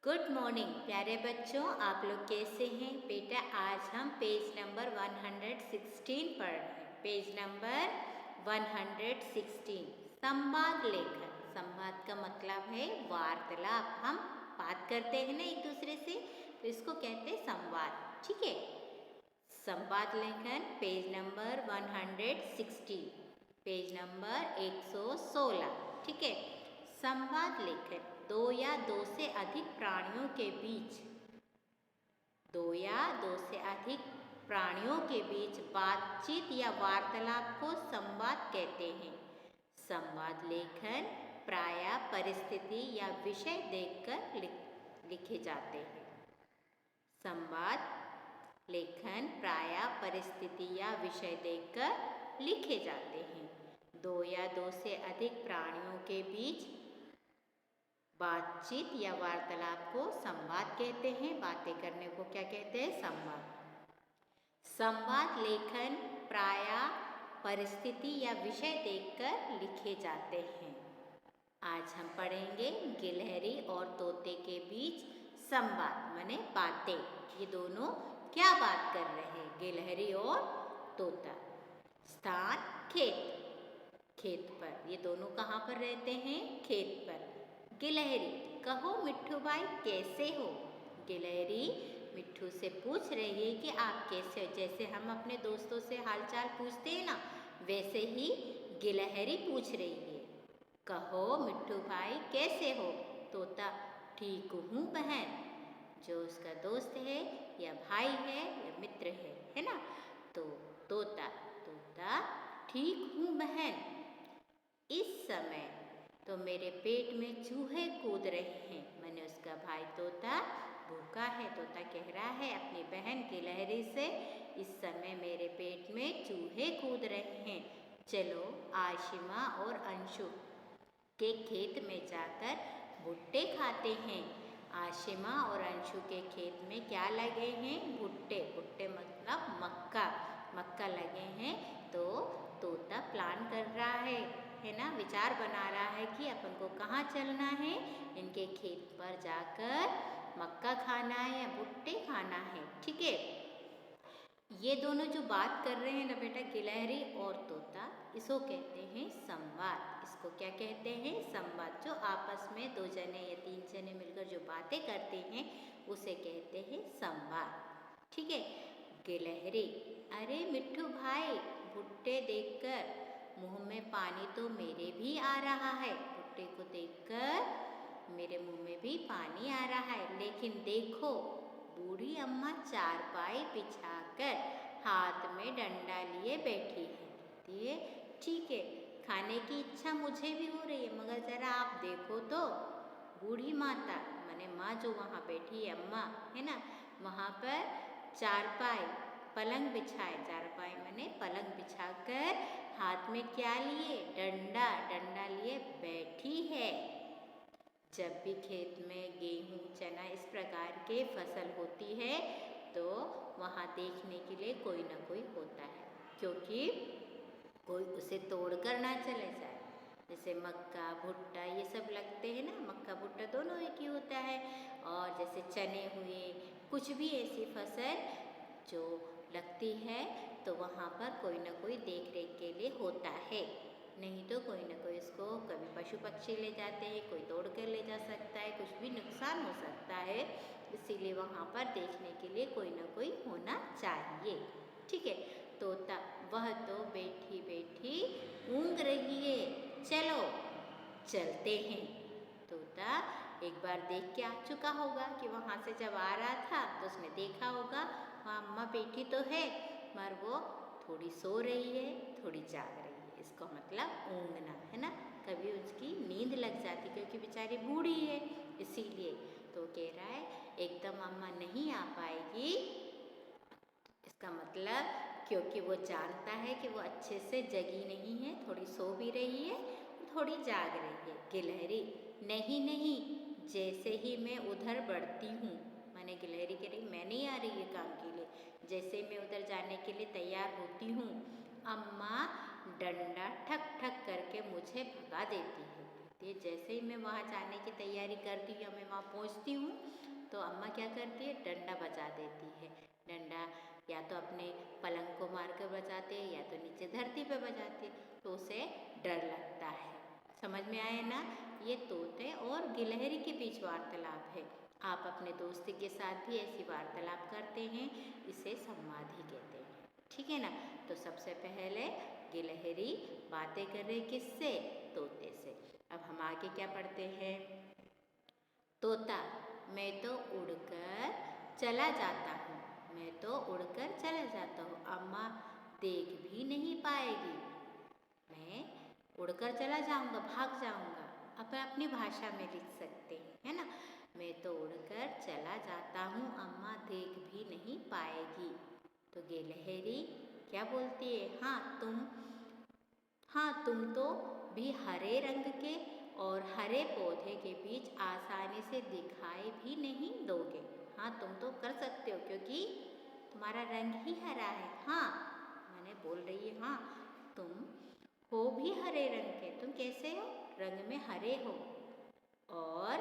Good morning प्यारे बच्चों, आप लोग कैसे हैं बेटा। आज हम पेज नंबर 116 पढ़ रहे हैं। पेज नंबर 116 संवाद लेखन। संवाद का मतलब है वार्तालाप। हम बात करते हैं ना एक दूसरे से, तो इसको कहते हैं संवाद। ठीक है, संवाद लेखन पेज नंबर 116, पेज नंबर 116। ठीक है, संवाद लेखन दो या दो से अधिक प्राणियों के बीच, दो या दो से अधिक प्राणियों के बीच बातचीत या वार्तालाप को संवाद कहते हैं। संवाद लेखन प्रायः परिस्थिति या विषय देखकर लिखे जाते हैं। संवाद लेखन प्रायः परिस्थिति या विषय देखकर लिखे जाते हैं। दो या दो से अधिक प्राणियों के बीच बातचीत या वार्तालाप को संवाद कहते हैं। बातें करने को क्या कहते हैं? संवाद। संवाद लेखन प्रायः परिस्थिति या विषय देखकर लिखे जाते हैं। आज हम पढ़ेंगे गिलहरी और तोते के बीच संवाद माने बातें। ये दोनों क्या बात कर रहे हैं? गिलहरी और तोता। स्थान खेत, खेत पर। ये दोनों कहाँ पर रहते हैं? खेत पर। गिलहरी, कहो मिट्ठू भाई कैसे हो? गिलहरी मिट्ठू से पूछ रही है कि आप कैसे हो। जैसे हम अपने दोस्तों से हालचाल पूछते हैं ना, वैसे ही गिलहरी पूछ रही है। कहो मिट्ठू भाई कैसे हो? तोता, ठीक हूँ बहन। जो उसका दोस्त है या भाई है या मित्र है ना, तो तोता, ठीक हूँ बहन। इस समय तो मेरे पेट में चूहे कूद रहे हैं। मैंने उसका भाई तोता भूखा है। तोता कह रहा है अपनी बहन गिलहरी से, इस समय मेरे पेट में चूहे कूद रहे हैं। चलो आशिमा और अंशु के खेत में जाकर भुट्टे खाते हैं। आशिमा और अंशु के खेत में क्या लगे हैं? भुट्टे। भुट्टे मतलब मक्का, मक्का लगे हैं। तो तोता प्लान कर रहा है ना, विचार बना रहा है कि अपन को कहाँ चलना है। इनके खेत पर जाकर मक्का खाना है या भुट्टे खाना है। ठीक है, ये दोनों जो बात कर रहे हैं ना बेटा, गिलहरी और तोता, इसको कहते हैं संवाद। इसको क्या कहते हैं? संवाद। जो आपस में दो जने या तीन जने मिलकर जो बातें करते हैं उसे कहते हैं संवाद। ठीक है, गिलहरी, अरे मिट्ठू भाई, भुट्टे देखकर मुंह में पानी तो मेरे भी आ रहा है। भुट्टे को देखकर मेरे मुंह में भी पानी आ रहा है। लेकिन देखो, बूढ़ी अम्मा चारपाई बिछाकर हाथ में डंडा लिए बैठी है। ठीक है, खाने की इच्छा मुझे भी हो रही है, मगर जरा आप देखो तो, बूढ़ी माता माने माँ जो वहाँ बैठी है, अम्मा है ना, वहाँ पर चारपाई पलंग बिछाए, चारपाई माने पलंग बिछाकर हाथ में क्या लिए? डंडा, डंडा लिए बैठी है। जब भी खेत में गेहूँ, चना इस प्रकार के फसल होती है तो वहाँ देखने के लिए कोई ना कोई होता है, क्योंकि कोई उसे तोड़ कर ना चले जाए। जैसे मक्का भुट्टा ये सब लगते हैं ना, मक्का भुट्टा दोनों एक ही होता है। और जैसे चने हुए, कुछ भी ऐसी फसल जो लगती है तो वहाँ पर कोई ना कोई देख रेख के लिए होता है। नहीं तो कोई ना कोई इसको कभी पशु पक्षी ले जाते हैं, कोई तोड़ कर ले जा सकता है, कुछ भी नुकसान हो सकता है। इसीलिए वहाँ पर देखने के लिए कोई ना कोई होना चाहिए। ठीक है, तोता, वह तो बैठी बैठी ऊँघ रही है, चलो चलते हैं। तोता एक बार देख के आ चुका होगा कि वहाँ से जब आ रहा था तो उसने देखा होगा वहाँ अम्मा बैठी तो है, मगर वो थोड़ी सो रही है, थोड़ी जाग रही है। इसका मतलब ऊँघना है ना। कभी उसकी नींद लग जाती क्योंकि बेचारी बूढ़ी है, इसीलिए। तो कह रहा है एकदम अम्मा नहीं आ पाएगी। इसका मतलब क्योंकि वो जानता है कि वो अच्छे से जगी नहीं है, थोड़ी सो भी रही है, थोड़ी जाग रही है। गिलहरी, नहीं नहीं, जैसे ही मैं उधर बढ़ती हूँ, मैंने गिलहरी कह रही मैं नहीं आ रही है काम के लिए, जैसे मैं उधर जाने के लिए तैयार होती हूँ, अम्मा डंडा ठक ठक करके मुझे भगा देती है। बोलती है जैसे ही मैं वहाँ जाने की तैयारी करती हूँ या मैं वहाँ पहुँचती हूँ तो अम्मा क्या करती है, डंडा बजा देती है। डंडा या तो अपने पलंग को मार कर बजाते हैं या तो नीचे धरती पे बजाती है, तो उसे डर लगता है। समझ में आया ना? ये तोते और गिलहरी के बीच वार्तालाप है। आप अपने दोस्त के साथ भी ऐसी वार्तालाप करते हैं, इसे संवाद ही कहते हैं। ठीक है ना? तो सबसे पहले गिलहरी बातें कर रही किससे? तोते से। अब हम आगे क्या पढ़ते हैं? तोता, मैं तो उड़कर चला जाता हूँ, मैं तो उड़कर चला जाता हूँ, अम्मा देख भी नहीं पाएगी। मैं उड़कर चला जाऊँगा, भाग जाऊँगा। आप अपनी भाषा में लिख सकते हैं, है ना? मैं तो उड़कर चला जाता हूँ, अम्मा देख भी नहीं पाएगी। तो गिलहरी क्या बोलती है? हाँ तुम तो भी हरे रंग के और हरे पौधे के बीच आसानी से दिखाई भी नहीं दोगे। हाँ तुम तो कर सकते हो क्योंकि तुम्हारा रंग ही हरा है। हाँ मैंने बोल रही है, हाँ तुम हो भी हरे रंग के। तुम कैसे हो? रंग में हरे हो और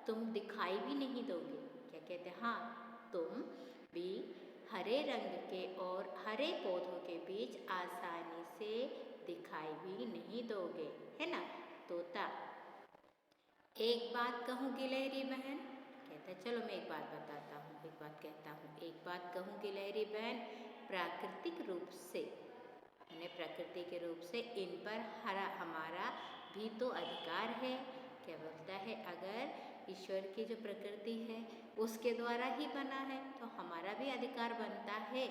तुम दिखाई भी नहीं दोगे। क्या कहते हैं? हाँ तुम भी हरे रंग के और हरे पौधों के बीच आसानी से दिखाई भी नहीं दोगे, है ना? तोता, एक बात कहूँ गिलहरी बहन? कहता चलो मैं एक बात बताता हूँ, एक बात कहता हूँ। एक बात कहूँ गिलहरी बहन, प्राकृतिक रूप से यानी प्रकृति के रूप से इन पर हमारा भी तो अधिकार है। क्या बोलता है? अगर ईश्वर की जो प्रकृति है उसके द्वारा ही बना है तो हमारा भी अधिकार बनता है।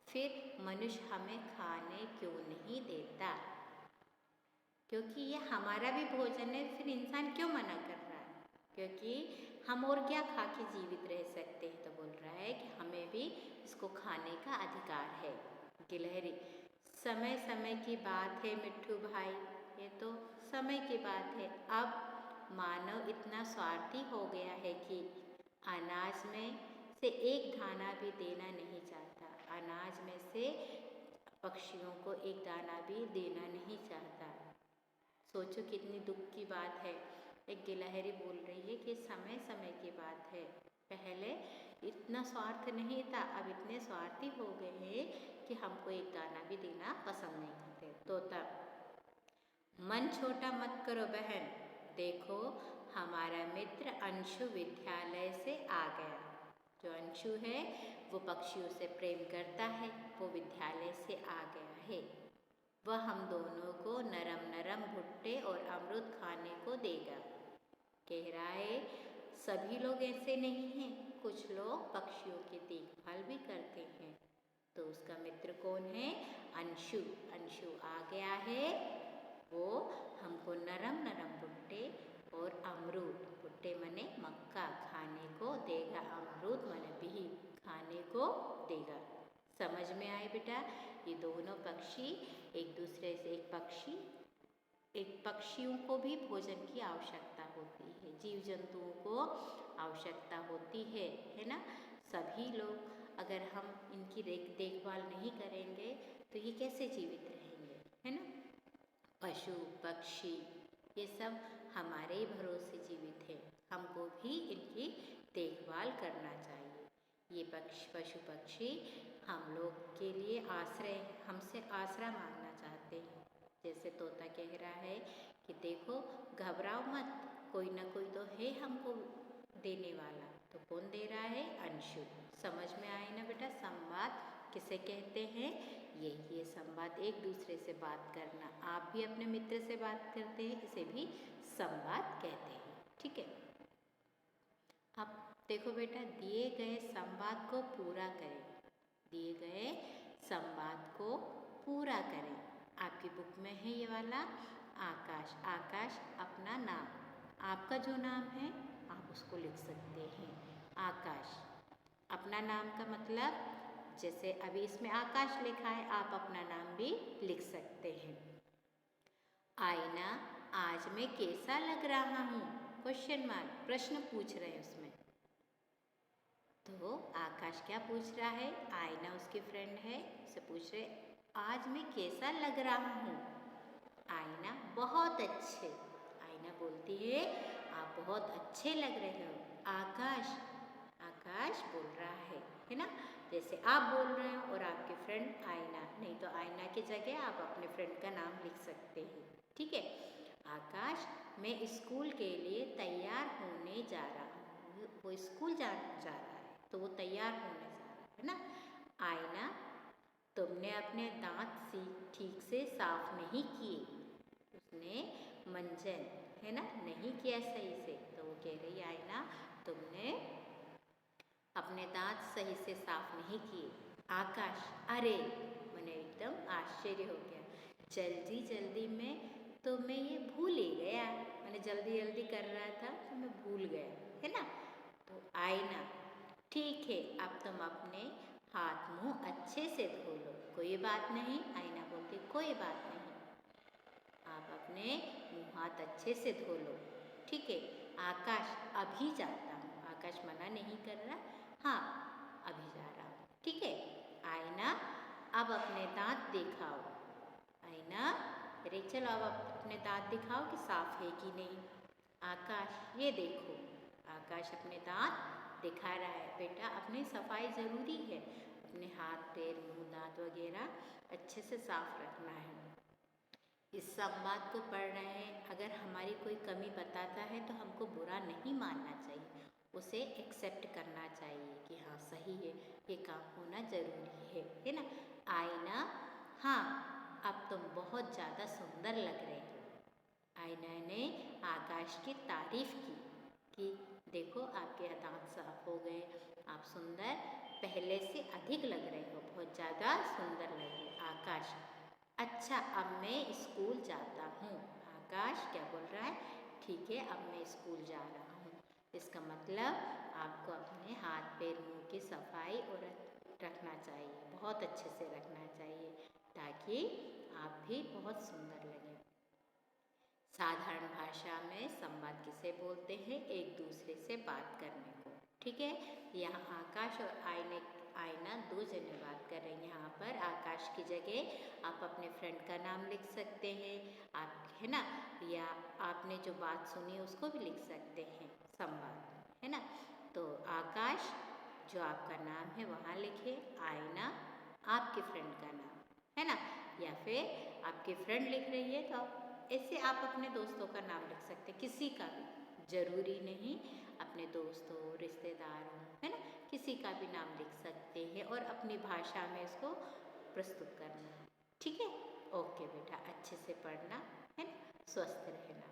फिर मनुष्य हमें खाने क्यों नहीं देता? क्योंकि ये हमारा भी भोजन है, फिर इंसान क्यों मना कर रहा है? क्योंकि हम और क्या खा के जीवित रह सकते हैं, तो बोल रहा है कि हमें भी इसको खाने का अधिकार है। गिलहरी, समय समय की बात है मिट्ठू भाई, ये तो समय की बात है। अब मानव इतना स्वार्थी हो गया है कि अनाज में से एक दाना भी देना नहीं चाहता। अनाज में से पक्षियों को एक दाना भी देना नहीं चाहता। सोचो कितनी दुख की बात है। एक गिलहरी बोल रही है कि समय समय की बात है, पहले इतना स्वार्थ नहीं था, अब इतने स्वार्थी हो गए हैं कि हमको एक दाना भी देना पसंद नहीं करते। तोता, मन छोटा मत करो बहन, देखो हमारा मित्र अंशु विद्यालय से आ गया। जो अंशु है वो पक्षियों से प्रेम करता है, वो विद्यालय से आ गया है। वह हम दोनों को नरम नरम भुट्टे और अमरूद खाने को देगा। कह रहा है सभी लोग ऐसे नहीं हैं, कुछ लोग पक्षियों की देखभाल भी करते हैं। तो उसका मित्र कौन है? अंशु। अंशु आ गया है, वो हमको नरम नरम भुट्टे और अमरूद, भुट्टे मने मक्का, खाने को देगा, अमरूद मने बिही, खाने को देगा। समझ में आए बेटा? ये दोनों पक्षी एक दूसरे से, एक पक्षियों को भी भोजन की आवश्यकता होती है, जीव जंतुओं को आवश्यकता होती है ना? सभी लोग अगर हम इनकी देखभाल नहीं करेंगे तो ये कैसे जीवित रहेंगे, है ना? पशु पक्षी ये सब हमारे ही भरोसे जीवित है, हमको भी इनकी देखभाल करना चाहिए। ये पशु पक्षी हम लोग के लिए आश्रय, हमसे आसरा मांगना चाहते हैं। जैसे तोता कह रहा है कि देखो घबराओ मत, कोई ना कोई तो है हमको देने वाला। तो कौन दे रहा है? अंशु। समझ में आए ना बेटा? संवाद किसे कहते हैं? ये संवाद, एक दूसरे से बात करना। आप भी अपने मित्र से बात करते हैं, इसे भी संवाद कहते हैं। ठीक है, अब देखो बेटा, दिए गए संवाद को पूरा करें। दिए गए संवाद को पूरा करें। आपकी बुक में है ये वाला आकाश। आकाश अपना नाम, आपका जो नाम है आप उसको लिख सकते हैं। आकाश अपना नाम का मतलब, जैसे अभी इसमें आकाश लिखा है, आप अपना नाम भी लिख सकते हैं। आईना, आज मैं कैसा लग रहा हूँ? क्वेश्चन मार्क, प्रश्न पूछ रहे हैं उसमें। तो आकाश क्या पूछ रहा है? आईना उसकी फ्रेंड है, उसे पूछ रहे आज मैं कैसा लग रहा हूँ? आईना बहुत अच्छे। आईना बोलती है आप बहुत अच्छे लग रहे हो। आकाश, आकाश बोल रहा है ना। जैसे आप बोल रहे हैं और आपके फ्रेंड आईना, नहीं तो आईना की जगह आप अपने फ्रेंड का नाम लिख सकते हैं। ठीक है। आकाश, मैं स्कूल के लिए तैयार होने जा रहा हूँ। वो स्कूल जा रहा है तो वो तैयार होने जा रहा है ना। आईना, तुमने अपने दांत ठीक से साफ नहीं किए। उसने मंजन है ना नहीं किया सही से, तो वो कह रही आईना तुमने अपने दांत सही से साफ नहीं किए। आकाश, अरे, मैंने एकदम आश्चर्य हो गया, जल्दी जल्दी में तो मैं ये भूल ही गया। मैंने जल्दी जल्दी कर रहा था तो मैं भूल गया, है ना। तो आईना, ठीक है, अब तुम अपने हाथ मुंह अच्छे से धो लो। कोई बात नहीं, आईना बोलती कोई बात नहीं, आप अपने मुंह हाथ अच्छे से धो लो। ठीक है। आकाश, अभी जाता हूँ। आकाश मना नहीं कर रहा, हाँ अभी जा रहा हूँ। ठीक है। आईना, अब अपने दांत दिखाओ। आईना, अरे चलो अब अपने दांत दिखाओ कि साफ है कि नहीं। आकाश, ये देखो। आकाश अपने दांत दिखा रहा है। बेटा अपनी सफाई ज़रूरी है, अपने हाथ पैर मुंह दांत वगैरह अच्छे से साफ रखना है। इस संवाद को पढ़ रहे हैं, अगर हमारी कोई कमी बताता है तो हमको बुरा नहीं मानना चाहिए, उसे एक्सेप्ट करना चाहिए कि हाँ सही है, ये काम होना ज़रूरी है ना। आईना, हाँ अब तुम बहुत ज़्यादा सुंदर लग रहे हो। आईना ने आकाश की तारीफ की कि देखो आपके दांत साफ हो गए, आप सुंदर पहले से अधिक लग रहे हो, बहुत ज़्यादा सुंदर लग रहे हो। आकाश, अच्छा अब मैं स्कूल जाता हूँ। आकाश क्या बोल रहा है, ठीक है अब मैं स्कूल जा रहा हूँ। इसका मतलब आपको अपने हाथ पैर मुंह की सफाई और रखना चाहिए, बहुत अच्छे से रखना चाहिए, ताकि आप भी बहुत सुंदर लगें। साधारण भाषा में संवाद किसे बोलते हैं, एक दूसरे से बात करने को। ठीक है। यहाँ आकाश और आईना दो जने बात कर रहे हैं। यहाँ पर आकाश की जगह आप अपने फ्रेंड का नाम लिख सकते हैं, आप है ना, या आपने जो बात सुनी उसको भी लिख सकते हैं संवाद, है ना। तो आकाश जो आपका नाम है वहाँ लिखे, आईना आपके फ्रेंड का नाम, है ना। या फिर आपकी फ्रेंड लिख रही है तो ऐसे आप अपने दोस्तों का नाम लिख सकते हैं, किसी का भी, जरूरी नहीं अपने दोस्तों रिश्तेदारों, है ना, किसी का भी नाम लिख सकते हैं और अपनी भाषा में इसको प्रस्तुत करना है। ठीक है। ओके बेटा, अच्छे से पढ़ना है ना, स्वस्थ रहना।